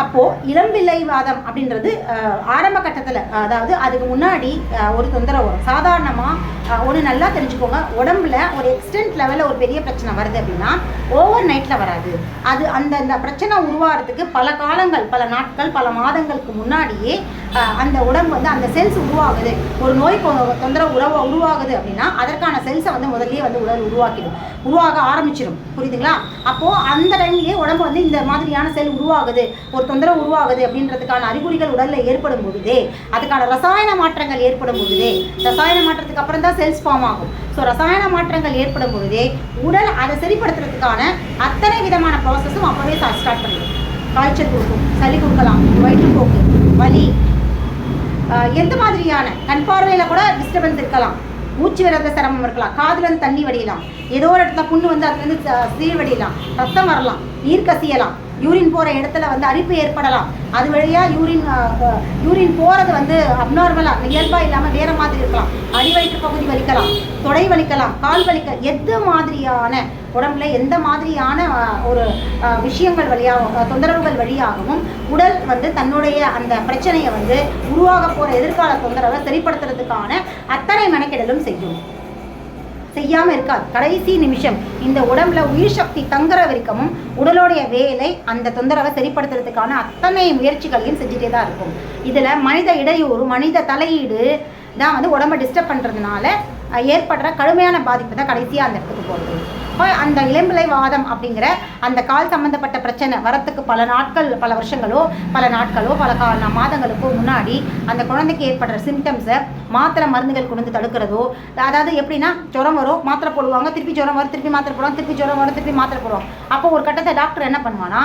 அப்போது இளம்பிள்ளைவாதம் அப்படின்றது ஆரம்ப கட்டத்தில், அதாவது அதுக்கு முன்னாடி ஒரு தொந்தரவு வரும். சாதாரணமாக ஒன்று நல்லா தெரிஞ்சுக்கோங்க, உடம்புல ஒரு எக்ஸ்டென்ட் லெவலில் ஒரு பெரிய பிரச்சனை வருது அப்படின்னா ஓவர் நைட்டில் வராது. அது அந்த பிரச்சனை உருவாகிறதுக்கு பல காலங்கள், பல நாட்கள், பல மாதங்களுக்கு முன்னாடியே அந்த உடம்பு வந்து அந்த செல்ஸ் உருவாகுது. ஒரு நோய் தொந்தரவு உருவாகுது அப்படின்னா அதற்கான செல்ஸை வந்து முதல்லயே வந்து உடல் உருவாக ஆரம்பிச்சிடும். புரியுதுங்களா? அப்போது அந்த டைம்லேயே உடம்பு வந்து இந்த மாதிரியான செல் உருவாகுது, ஒரு தொந்தரவு உருவாகுது அப்படின்றதுக்கான அறிகுறிகள் உடலில் ஏற்படும் பொழுதே, அதுக்கான ரசாயன மாற்றங்கள் ஏற்படும் பொழுதே, ரசாயன மாற்றத்துக்கு அப்புறம் தான் செல்ஸ் ஃபார்ம் ஆகும். ஸோ ரசாயன மாற்றங்கள் ஏற்படும் பொழுதே உடல் அதை சரிப்படுத்துறதுக்கான அத்தனை விதமான ப்ராசஸும் அப்போவே ஸ்டார்ட் பண்ணிடும். காய்ச்சல் கொடுக்கும், சளி கொடுக்கலாம், வயிற்றுப்போக்கு, வலி, எந்த மாதிரியான கண் பார்வையில் கூட டிஸ்டர்பன்ஸ் இருக்கலாம், மூச்சு விரத சிரமம் இருக்கலாம், காதுலேருந்து தண்ணி வடியலாம், ஏதோ ஒரு இடத்துல புண்ணு வந்து அதுலேருந்து சீர் வடியலாம், ரத்தம் வரலாம், நீர் கசியலாம், யூரின் போகிற இடத்துல வந்து அரிப்பு ஏற்படலாம், அது வழியாக யூரின் போகிறது வந்து அப்நார்மலாக இயல்பாக இல்லாமல் வேறு மாதிரி இருக்கலாம், அடிவயிற்று பகுதி வலிக்கலாம், தொடை வலிக்கலாம், கால் எது மாதிரியான உடம்புல எந்த மாதிரியான ஒரு விஷயங்கள் வழியாகவும் தொந்தரவுகள் வழியாகவும் உடல் வந்து தன்னுடைய அந்த பிரச்சனையை வந்து உருவாக போகிற எதிர்கால தொந்தரவை சரிப்படுத்துறதுக்கான அத்தனை மெனக்கெடலும் செய்யாமல் இருக்காது. கடைசி நிமிஷம் இந்த உடம்புல உயிர் சக்தி தங்குற வரைக்கும் உடலுடைய வேலை அந்த தொந்தரவை சரிப்படுத்துறதுக்கான அத்தனை முயற்சிகளையும் செஞ்சுட்டே தான் இருக்கும். இதில் மனித இடையூறு, மனித தலையீடு தான் வந்து உடம்பை டிஸ்டர்ப் பண்ணுறதுனால ஏற்படுற கடுமையான பாதிப்பு தான் கடைசியாக அந்த இடத்துக்கு போகிறது. அந்த இளம்பிள்ளைவாதம் அப்படிங்கிற அந்த கால் சம்மந்தப்பட்ட பிரச்சனை வரத்துக்கு பல நாட்கள், பல வருஷங்களோ, பல மாதங்களுக்கோ முன்னாடி அந்த குழந்தைக்கு ஏற்படுற சிம்டம்ஸை மாத்திரை மருந்துகள் கொண்டு தடுக்கிறதோ, அதாவது எப்படின்னா ஜுரம் வரும், மாத்திரை போடுவாங்க, திருப்பி ஜுரம் வரும், திருப்பி மாத்திரை போடுவாங்க, திருப்பி ஜுரம் வரும், திருப்பி மாத்திரை போடுவாங்க. அப்போ ஒரு கட்டத்தை டாக்டர் என்ன பண்ணுவான்னா,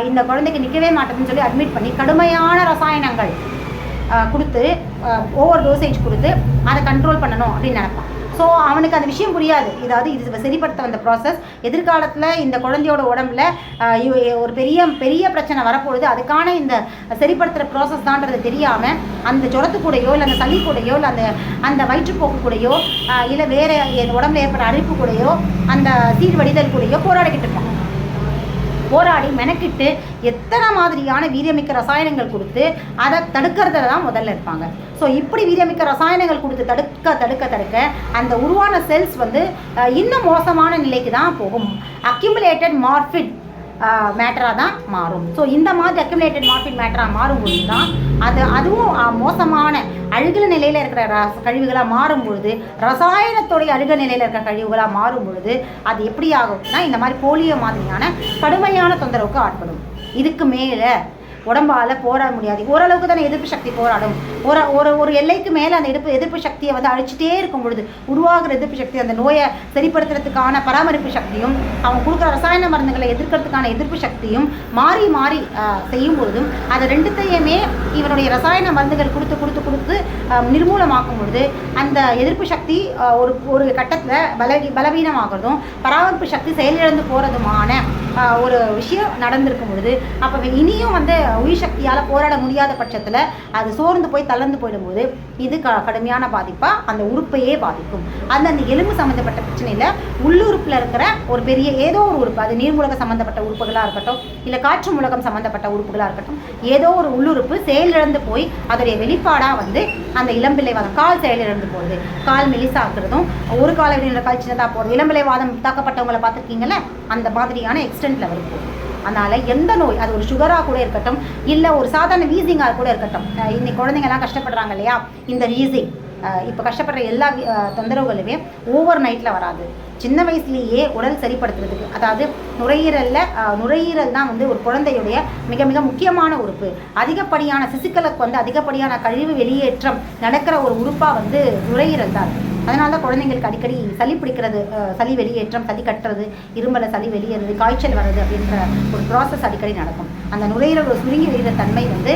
இந்த குழந்தைக்கு நிற்கவே மாட்டேன்னு சொல்லி அட்மிட் பண்ணி கடுமையான ரசாயனங்கள் கொடுத்து, ஓவர் டோசேஜ் கொடுத்து அதை கண்ட்ரோல் பண்ணணும் அப்படின்னு நினைப்பான். ஸோ அவனுக்கு அந்த விஷயம் புரியாது. இது சரிப்படுத்த வந்த ப்ராசஸ் எதிர்காலத்தில் இந்த குழந்தையோட உடம்புல ஒரு பெரிய பிரச்சனை வரப்பொழுது அதுக்கான இந்த சரிப்படுத்துகிற ப்ராசஸ் தான்றது தெரியாமல் அந்த ஜுரத்து கூடயோ, இல்லை அந்த சளி கூடயோ, இல்லை அந்த வயிற்றுப்போக்கு கூடயோ, இல்லை வேறு உடம்புல ஏற்படுற அரிப்பு கூடயோ, அந்த சீர்வடிதல் கூடயோ போராடிக்கிட்டு இருப்பான். போராடி மெனக்கிட்டு எத்தனை மாதிரியான வீரியமிக்க ரசாயனங்கள் கொடுத்து அதை தடுக்கிறதுல தான் முதல்ல இருப்பாங்க. ஸோ இப்படி வீரியமிக்க ரசாயனங்கள் கொடுத்து தடுக்க அந்த உருவான செல்ஸ் வந்து இன்னும் மோசமான நிலைக்கு தான் போகும். அக்யூமுலேட்டட் மார்பிட் மேட்டராக தான் மாறும். ஸோ இந்த மாதிரி அக்யூமுலேட்டட் மார்பிட் மேட்டராக மாறும்பொழுது தான் அதுவும் மோசமான அழுகல் நிலையில் இருக்கிற கழிவுகளாக மாறும் பொழுது, ரசாயனத்துடைய அழுகல் நிலையில் இருக்கிற கழிவுகளாக மாறும் பொழுது அது எப்படி ஆகும்னா இந்த மாதிரி போலியோ மாதிரியான கடுமையான தொந்தரவுக்கு ஆட்படும். இதுக்கு மேலே உடம்பால் போராட முடியாது. ஓரளவுக்கு தானே எதிர்ப்பு சக்தி போராடும். ஒரு எல்லைக்கு மேலே அந்த எதிர்ப்பு சக்தியை வந்து அழிச்சிட்டே இருக்கும் பொழுது உருவாகிற எதிர்ப்பு சக்தி, அந்த நோயை சரிப்படுத்துறதுக்கான பராமரிப்பு சக்தியும், அவங்க கொடுக்குற ரசாயன மருந்துகளை எதிர்க்கிறதுக்கான எதிர்ப்பு சக்தியும் மாறி மாறி செய்யும் பொழுதும் அது ரெண்டுத்தையுமே இவனுடைய ரசாயன மருந்துகள் கொடுத்து நிர்மூலமாக்கும் பொழுது அந்த எதிர்ப்பு சக்தி ஒரு கட்டத்தில் பலவீனமாகிறதும் பராமரிப்பு சக்தி செயலிழந்து போகிறதுமான ஒரு விஷயம் நடந்திருக்கும் பொழுது, அப்போ இனியும் வந்து உயிர் சக்தியால் போராட முடியாத பட்சத்தில் அது சோர்ந்து போய் தளர்ந்து போயிடும்போது இது கடுமையான பாதிப்பாக அந்த உறுப்பையே பாதிக்கும். அந்த எலும்பு சம்மந்தப்பட்ட பிரச்சனையில் உள்ளுறுப்பில் இருக்கிற ஒரு பெரிய ஏதோ ஒரு உறுப்பு, அது நீர்மூலக சம்மந்தப்பட்ட உறுப்புகளாக இருக்கட்டும், இல்லை காற்று மூலகம் சம்மந்தப்பட்ட உறுப்புகளாக இருக்கட்டும், ஏதோ ஒரு உள்ளுறுப்பு செயலிழந்து போய் அதோடைய வெளிப்பாடாக வந்து அந்த இளம்பிள்ளைவாதம், கால் செயலிழந்து போகுது, கால் மெலிசாக்குறதும், ஒரு கால விட கால் சின்னதாக போகிறது, இளம்பிள்ளைவாதம் தாக்கப்பட்டவங்களை பார்த்துருக்கீங்களே, அந்த மாதிரியான எக்ஸ்டென்ட் லெவல் போகும். அதனால் எந்த நோய், அது ஒரு சுகராக கூட இருக்கட்டும், இல்லை ஒரு சாதாரண வீசிங்காக கூட இருக்கட்டும், இன்னைக்கு குழந்தைங்கள்லாம் கஷ்டப்படுறாங்க இல்லையா, இந்த வீசிங் இப்போ கஷ்டப்படுற எல்லா தொந்தரவுகளுமே ஓவர் நைட்டில் வராது. சின்ன வயசுலேயே உடல் சரிப்படுத்துறதுக்கு, அதாவது நுரையீரல் தான் வந்து ஒரு குழந்தையுடைய மிக மிக முக்கியமான உறுப்பு. அதிகப்படியான சிசுக்களுக்கு வந்து அதிகப்படியான கழிவு வெளியேற்றம் நடக்கிற ஒரு உறுப்பாக வந்து நுரையீரல் தான். அதனால தான் குழந்தைங்களுக்கு அடிக்கடி சளி பிடிக்கிறது, சளி வெளியேற்றம், சளி கட்டுறது, இரும்பலை சளி வெளியேறது, காய்ச்சல் வர்றது அப்படின்ற ஒரு ப்ராசஸ் அடிக்கடி நடக்கும். அந்த நுரையீரல் ஒரு சுருங்கி வெளியிற தன்மை வந்து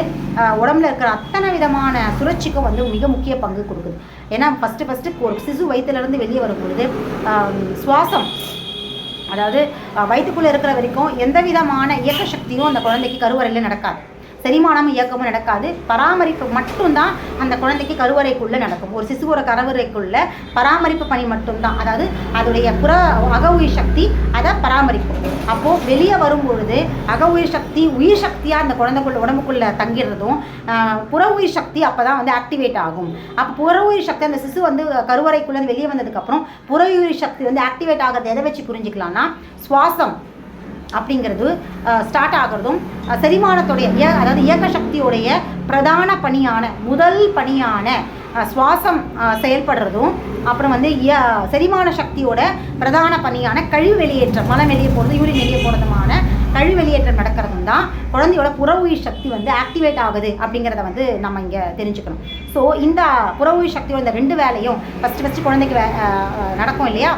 உடம்புல இருக்கிற அத்தனை விதமான சுழற்சிக்கும் வந்து மிக முக்கிய பங்கு கொடுக்குது. ஏன்னா ஃபஸ்ட்டு ஒரு சிசு வயிற்றுலேருந்து வெளியே வரும்பொழுது சுவாசம், அதாவது வயிற்றுக்குள்ளே இருக்கிற வரைக்கும் எந்த விதமான இயக்க சக்தியும் அந்த குழந்தைக்கு கருவறையில் நடக்காது. செரிமானமும் இயக்கமும் நடக்காது. பராமரிப்பு மட்டும்தான் அந்த குழந்தைக்கு கருவறைக்குள்ளே நடக்கும். ஒரு சிசுவோட கருவறைக்குள்ள பராமரிப்பு பணி மட்டும்தான், அதாவது அதோடைய அக உயிர் சக்தி அதை பராமரிக்கும். அப்போது வெளியே வரும் பொழுது அக உயிர் சக்தி உயிர் சக்தியாக அந்த குழந்தைக்குள்ள உடம்புக்குள்ளே தங்கிடுறதும் புற உயிர் சக்தி அப்போ தான் வந்து ஆக்டிவேட் ஆகும். அப்போ புற உயிர் சக்தி அந்த சிசு வந்து கருவறைக்குள்ளே வெளியே வந்ததுக்கப்புறம் புற உயிர் சக்தி வந்து ஆக்டிவேட் ஆகிறது எதை வச்சு புரிஞ்சுக்கலாம்னா, சுவாசம் அப்படிங்கிறது ஸ்டார்ட் ஆகிறதும் செரிமானத்துடைய அதாவது இயக்க சக்தியுடைய பிரதான பணியான முதல் பணியான சுவாசம் செயல்படுறதும், அப்புறம் வந்து செரிமான சக்தியோட பிரதான பணியான கழிவு வெளியேற்றம், மலம் வெளியே போகிறது யூரின் வெளியே போகிறதுமான கழிவு வெளியேற்றம் நடக்கிறதும் தான் குழந்தையோட புற உயிர் சக்தி வந்து ஆக்டிவேட் ஆகுது அப்படிங்கிறத வந்து நம்ம இங்கே தெரிஞ்சுக்கணும். ஸோ இந்த புற உயிர் சக்தியோட இந்த 2 வேலையும் ஃபஸ்ட்டு குழந்தைக்கு நடக்கும் இல்லையா,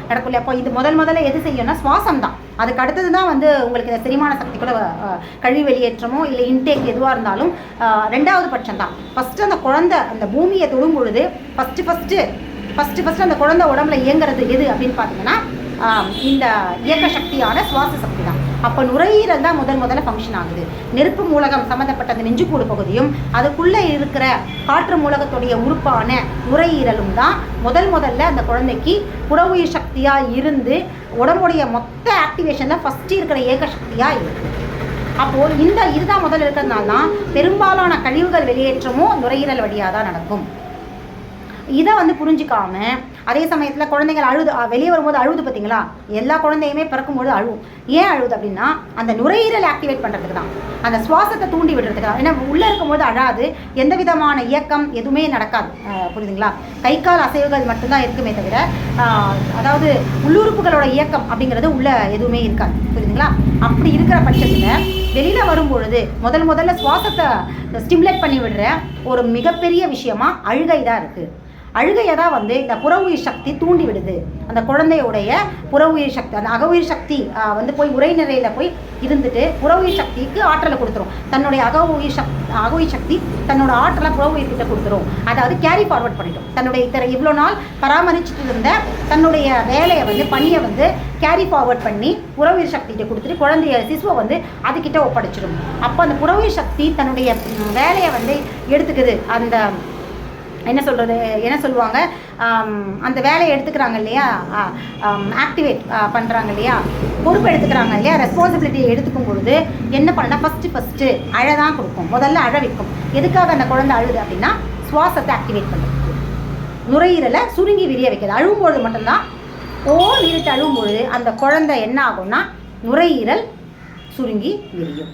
நடக்கும் இல்லையா. அப்போ இது முதல்ல எது செய்யணும்னா சுவாசம் தான். அதுக்கு அடுத்தது தான் வந்து உங்களுக்கு இந்த செரிமான சக்தி கூட கழிவு வெளியேற்றமோ இல்லை இன்டேக் எதுவாக இருந்தாலும் 2வது பட்சம் தான். ஃபஸ்ட்டு அந்த குழந்தை அந்த பூமியை தொடும் பொழுது ஃபஸ்ட்டு அந்த குழந்தை உடம்புல இயங்குறது எது அப்படின்னு பார்த்தீங்கன்னா இந்த இயக்க சக்தியான சுவாச சக்தி தான். அப்போ நுரையீரல் தான் முதல்ல ஃபங்க்ஷன் ஆகுது. நெருப்பு மூலகம் சம்மந்தப்பட்ட அந்த நெஞ்சுக்கூடு பகுதியும் அதுக்குள்ளே இருக்கிற காற்று மூலகத்துடைய உறுப்பான நுரையீரலும் தான் முதல்ல அந்த குழந்தைக்கு புற உயிர் சக்தியாக இருந்து உடம்புடைய மொத்த ஆக்டிவேஷனில் ஃபஸ்ட்டு இருக்கிற இயக்க சக்தியாக இருக்குது. அப்போது இதுதான் முதல்ல இருக்கிறதுனால தான் பெரும்பாலான கழிவுகள் வெளியேற்றமும் நுரையீரல் வழியாக தான் நடக்கும். இதை வந்து புரிஞ்சிக்காம அதே சமயத்தில் குழந்தைகள் வெளியே வரும்போது அழுது பார்த்தீங்களா, எல்லா குழந்தையுமே பிறக்கும்போது அழுவும். ஏன் அழுது அப்படின்னா அந்த நுரையீரல் ஆக்டிவேட் பண்ணுறதுக்கு தான், அந்த சுவாசத்தை தூண்டி விடுறதுக்கு தான். ஏன்னா உள்ளே இருக்கும்போது அழாது, எந்த விதமான இயக்கம் எதுவுமே நடக்காது. புரியுதுங்களா, கை கால் அசைவுகள் மட்டும்தான் இருக்குமே தவிர அதாவது உள்ளுறுப்புகளோட இயக்கம் அப்படிங்கிறது உள்ளே எதுவுமே இருக்காது. புரியுதுங்களா. அப்படி இருக்கிற பட்சத்தில் வெளியில் வரும்பொழுது முதல்ல சுவாசத்தை ஸ்டிமுலேட் பண்ணி விடுற ஒரு மிகப்பெரிய விஷயமா அழுகை தான் இருக்குது. அழுகையை தான் வந்து இந்த புற உயிர் சக்தி தூண்டி விடுது. அந்த குழந்தையுடைய புற உயிர் சக்தி, அந்த அக உயிர் சக்தி வந்து போய் உரைநிலையில் போய் இருந்துட்டு புற உயிர் சக்திக்கு ஆற்றலை கொடுத்துரும். தன்னுடைய அக உயிர் சக்தி தன்னோட ஆற்றலை புற உயிர்கிட்ட கொடுத்துரும். அதாவது கேரி ஃபார்வர்ட் பண்ணிடும். தன்னுடைய இவ்வளோ நாள் பராமரிச்சுட்டு இருந்த தன்னுடைய வேலையை வந்து பணியை வந்து கேரி ஃபார்வர்ட் பண்ணி புற உயிர் சக்திகிட்ட கொடுத்துட்டு குழந்தைய சிசுவை வந்து அதுக்கிட்ட ஒப்படைச்சிடும். அப்போ அந்த புற உயிர் சக்தி தன்னுடைய வேலையை வந்து எடுத்துக்குது. அந்த என்ன சொல்லுவாங்க, அந்த வேலையை எடுத்துக்கிறாங்க இல்லையா, ஆக்டிவேட் பண்ணுறாங்க இல்லையா, பொறுப்பு எடுத்துக்கிறாங்க இல்லையா, ரெஸ்பான்சிபிலிட்டியை எடுத்துக்கும் பொழுது என்ன பண்ணா ஃபஸ்ட்டு அழதான் கொடுக்கும். முதல்ல அழ வைக்கும். எதுக்காக அந்த குழந்தை அழுது அப்படின்னா சுவாசத்தை ஆக்டிவேட் பண்ணுறது, நுரையீரலை சுருங்கி விரிய வைக்கிறது. அழுவும்பொழுது மட்டும்தான் நீரிட்டு அழுவும்பொழுது அந்த குழந்தை என்ன ஆகும்னா நுரையீரல் சுருங்கி விரியும்.